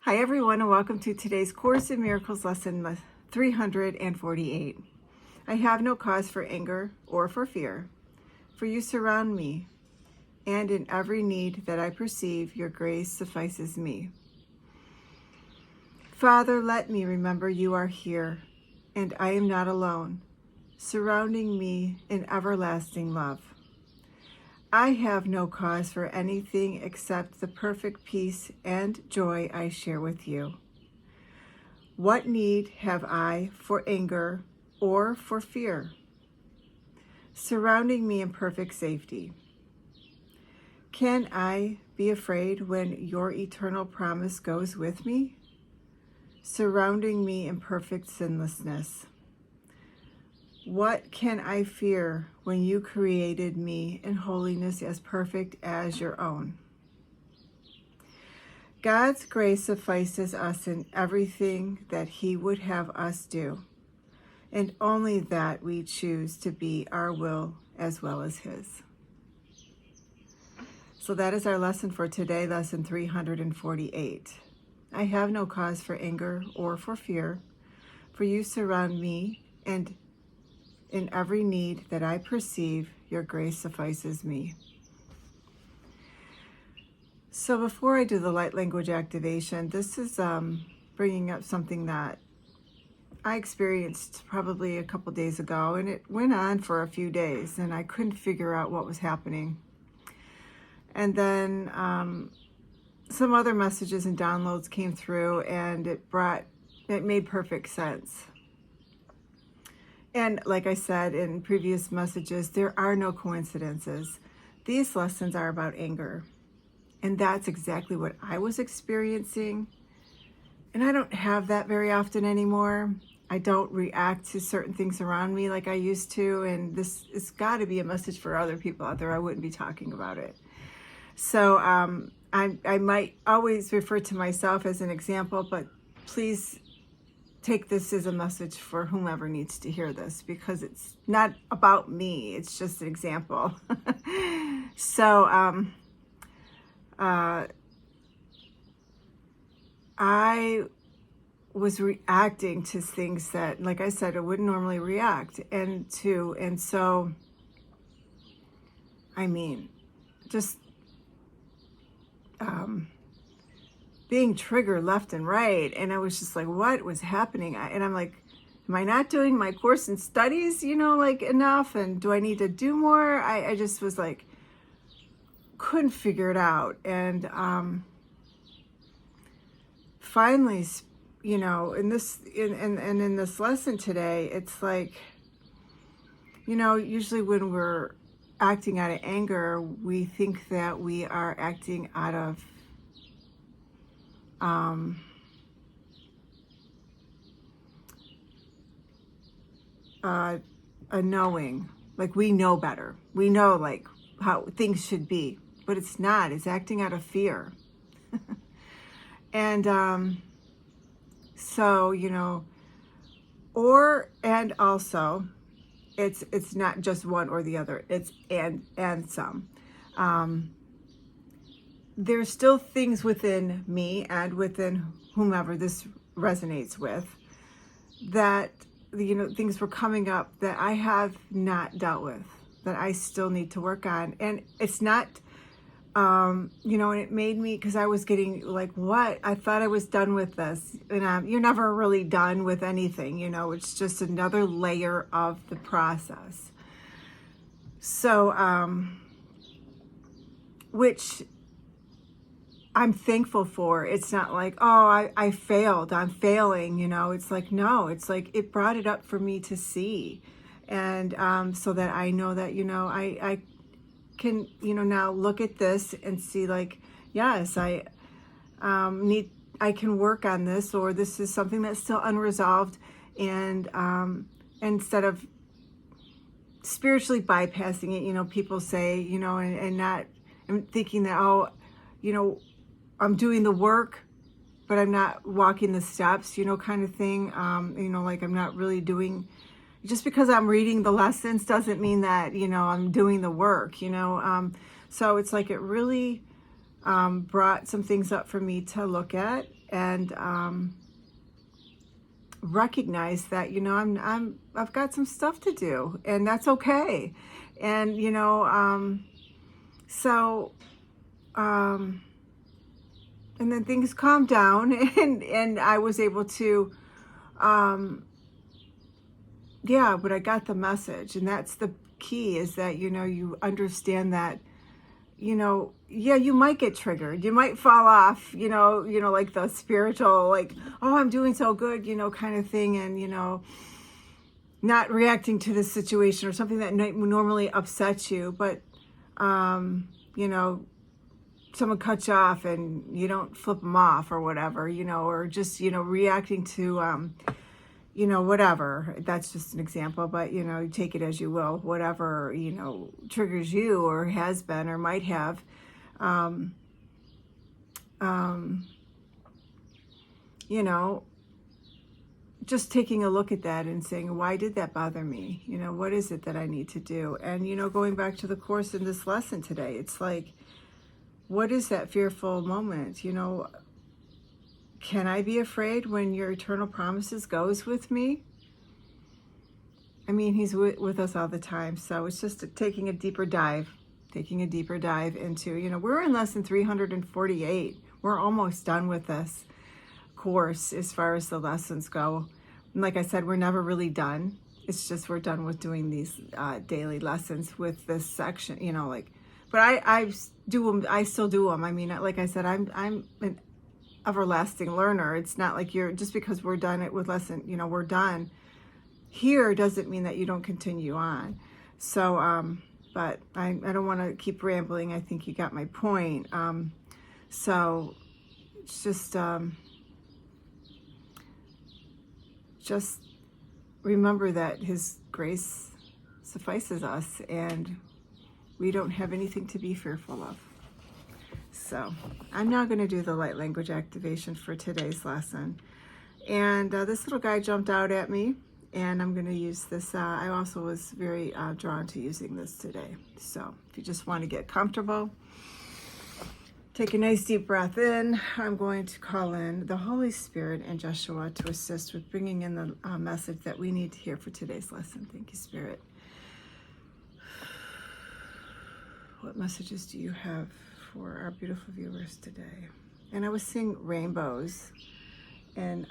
Hi everyone, and welcome to today's Course in Miracles lesson 348. I have no cause for anger or for fear, for you surround me, and in every need that I perceive, your grace suffices me. Father, let me remember you are here, and I am not alone, surrounding me in everlasting love. I have no cause for anything except the perfect peace and joy I share with you. What need have I for anger or for fear? Surrounding me in perfect safety. Can I be afraid when your eternal promise goes with me? Surrounding me in perfect sinlessness. What can I fear when you created me in holiness as perfect as your own? God's grace suffices us in everything that He would have us do, and only that we choose to be our will as well as His. So that is our lesson for today, lesson 348. I have no cause for anger or for fear, for you surround me, and in every need that I perceive, your grace suffices me. So before I do the light language activation, this is bringing up something that I experienced probably a couple days ago, and it went on for a few days, and I couldn't figure out what was happening. And then some other messages and downloads came through, and it made perfect sense. And like I said in previous messages, there are no coincidences. These lessons are about anger. And that's exactly what I was experiencing. And I don't have that very often anymore. I don't react to certain things around me like I used to. And this has got to be a message for other people out there. I wouldn't be talking about it. So I might always refer to myself as an example, but please take this as a message for whomever needs to hear this, because it's not about me. It's just an example. So I was reacting to things that, like I said, I wouldn't normally react to. And so, I mean, just being triggered left and right. And I was just like, what was happening? And I'm like, am I not doing my course in studies, like enough? And do I need to do more? I just was like, couldn't figure it out. And finally, in this lesson today, it's like, usually when we're acting out of anger, we think that we are acting out of a knowing, like we know better. We know like how things should be, but it's not. It's acting out of fear. And so, and also it's not just one or the other. It's and some. There's still things within me and within whomever this resonates with that, things were coming up that I have not dealt with, that I still need to work on. And it's not, and it made me, because I was getting like, what? I thought I was done with this. And you're never really done with anything, it's just another layer of the process. So, which I'm thankful for. It's not like, oh, I failed, I'm failing, it's like, no, it's like it brought it up for me to see. And so that I know that, I can, now look at this and see like, yes, I can work on this, or this is something that's still unresolved. And instead of spiritually bypassing it, people say, and not, I'm thinking that, oh, I'm doing the work, but I'm not walking the steps, kind of thing. Like I'm not really doing, just because I'm reading the lessons doesn't mean that, I'm doing the work, So it's like it really brought some things up for me to look at and recognize that, you know, I've got some stuff to do, and that's okay. And, you know, and then things calmed down, and I was able to, yeah, but I got the message, and that's the key, is that, you know, you understand that, you know, yeah, you might get triggered. You might fall off, you know, like the spiritual, like, oh, I'm doing so good, you know, kind of thing. And, you know, not reacting to the situation or something that normally upsets you. But, you know, someone cuts you off and you don't flip them off or whatever, you know, or just, you know, reacting to, you know, whatever. That's just an example, but, you know, you take it as you will, whatever, you know, triggers you or has been or might have. You know, just taking a look at that and saying, why did that bother me? You know, what is it that I need to do? And, you know, going back to the course in this lesson today, it's like, what is that fearful moment? You know, can I be afraid when your eternal promises goes with me? I mean, he's with us all the time. So it's just taking a deeper dive into, you know, we're in lesson 348. We're almost done with this course as far as the lessons go. And like I said, we're never really done. It's just we're done with doing these daily lessons with this section, you know, like, but I do them. I still do them. I mean, like I said, I'm an everlasting learner. It's not like you're, just because we're done it with lesson, you know, we're done here doesn't mean that you don't continue on. So, but I don't want to keep rambling. I think you got my point. So it's just remember that his grace suffices us, and we don't have anything to be fearful of. So I'm now going to do the light language activation for today's lesson. And this little guy jumped out at me, and I'm going to use this. I also was very drawn to using this today. So if you just want to get comfortable, take a nice deep breath in. I'm going to call in the Holy Spirit and Jeshua to assist with bringing in the message that we need to hear for today's lesson. Thank you, Spirit. What messages do you have for our beautiful viewers today? And I was seeing rainbows and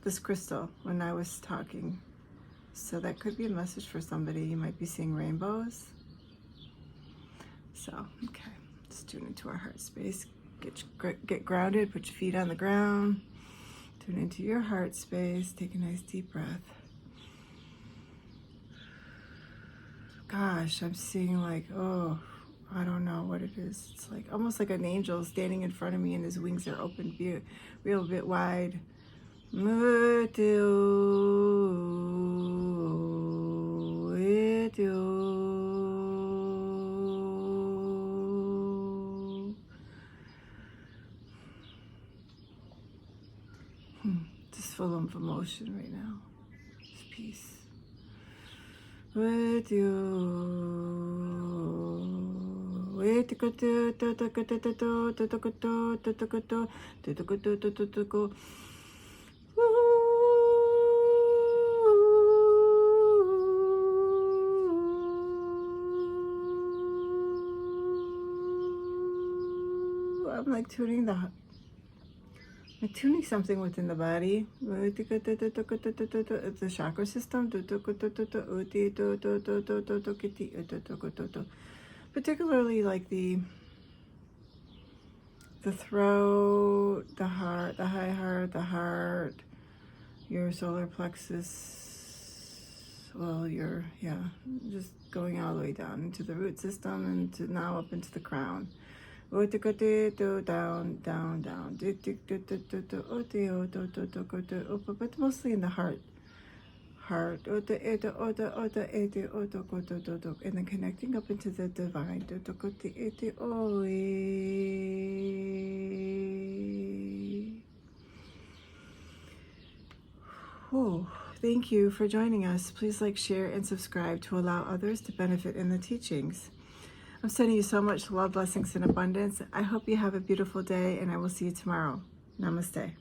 this crystal when I was talking. So that could be a message for somebody. You might be seeing rainbows. So, okay. Just tune into our heart space. Get grounded. Put your feet on the ground. Tune into your heart space. Take a nice deep breath. Gosh, I'm seeing like, oh, I don't know what it is. It's like almost like an angel standing in front of me, and his wings are open, real bit wide. Just full of emotion right now. Just peace. With you. I'm like tuning something within the body. The chakra system. Particularly like the throat, the heart, the heart, your solar plexus. Well, just going all the way down into the root system and to now up into the crown. Down, but mostly in the heart. And then connecting up into the divine. Oh, thank you for joining us. Please like, share, and subscribe to allow others to benefit in the teachings. I'm sending you so much love, blessings, and abundance. I hope you have a beautiful day, and I will see you tomorrow. Namaste.